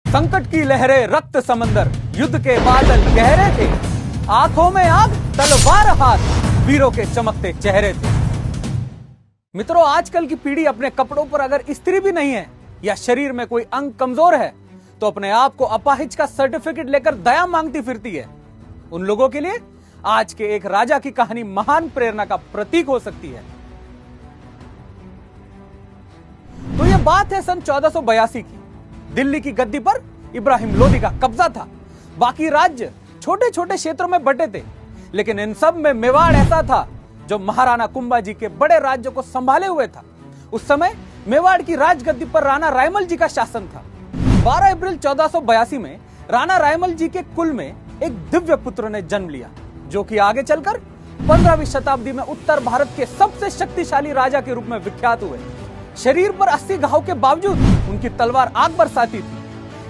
संकट की लहरें, रक्त समंदर, युद्ध के बादल गहरे थे। आंखों में आग, तलवार हाथ, वीरों के चमकते चेहरे थे। मित्रों, आजकल की पीढ़ी अपने कपड़ों पर अगर इस्त्री भी नहीं है या शरीर में कोई अंग कमजोर है तो अपने आप को अपाहिज का सर्टिफिकेट लेकर दया मांगती फिरती है। उन लोगों के लिए आज के एक राजा की कहानी महान प्रेरणा का प्रतीक हो सकती है। तो यह बात है सन 1482 की। दिल्ली की गद्दी पर इब्राहिम लोदी का कब्जा था। बाकी राज्य छोटे छोटे क्षेत्रों में बंटे थे, लेकिन इन सब में मेवाड़ ऐसा था जो महाराणा कुंभाजी के बड़े राज्य को संभाले हुए था। उस समय मेवाड़ की राजगद्दी पर राणा रायमल जी का शासन था। 12 अप्रैल 1482 में राणा रायमल जी के कुल में एक दिव्य पुत्र ने जन्म लिया, जो कि आगे चलकर 15वीं शताब्दी में उत्तर भारत के सबसे शक्तिशाली राजा के रूप में विख्यात हुए। शरीर पर 80 घाव के बावजूद उनकी तलवार आग बरसाती थी,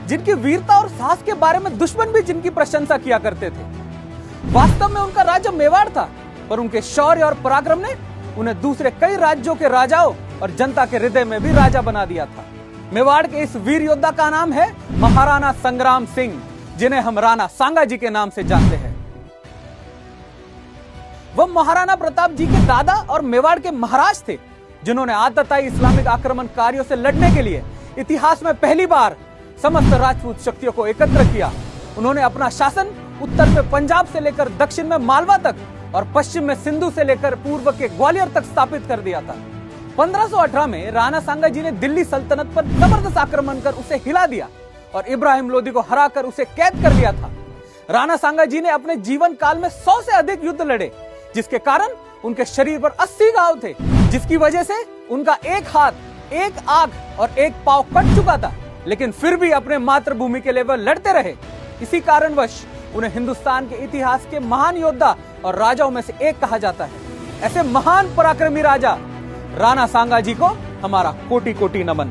जिनकी वीरता और साहस के बारे में दुश्मन भी जिनकी प्रशंसा किया करते थे। वास्तव में उनका राज्य मेवाड़ था, पर उनके शौर्य और पराक्रम ने उन्हें दूसरे कई राज्यों के राजाओं और जनता के हृदय में भी राजा बना दिया था। मेवाड़ के इस वीर योद्धा का नाम है महाराणा संग्राम सिंह, जिन्हें हम राणा सांगा जी के नाम से जानते हैं। वह महाराणा प्रताप जी के दादा और मेवाड़ के महाराज थे, जिन्होंने आतताई इस्लामिक आक्रमणकारियों से लड़ने के लिए इतिहास में पहली बार समस्त राजपूत शक्तियों को एकत्र किया। उन्होंने अपना शासन उत्तर में पंजाब से लेकर दक्षिण में मालवा तक और पश्चिम में सिंधु से लेकर पूर्व के ग्वालियर तक स्थापित कर दिया था। 1518 में राणा सांगा जी ने दिल्ली सल्तनत पर जबरदस्त आक्रमण कर उसे हिला दिया और इब्राहिम लोदी को हराकर उसे कैद कर लिया था। राणा सांगा जी ने अपने जीवन काल में 100 से अधिक युद्ध लड़े, जिसके कारण उनके शरीर पर 80 घाव थे, जिसकी वजह से उनका एक हाथ, एक आंख और एक पांव कट चुका था, लेकिन फिर भी अपने मातृभूमि के लिए वह लड़ते रहे। इसी कारणवश उन्हें हिंदुस्तान के इतिहास के महान योद्धा और राजाओं में से एक कहा जाता है। ऐसे महान पराक्रमी राजा राणा सांगा जी को हमारा कोटि कोटि नमन।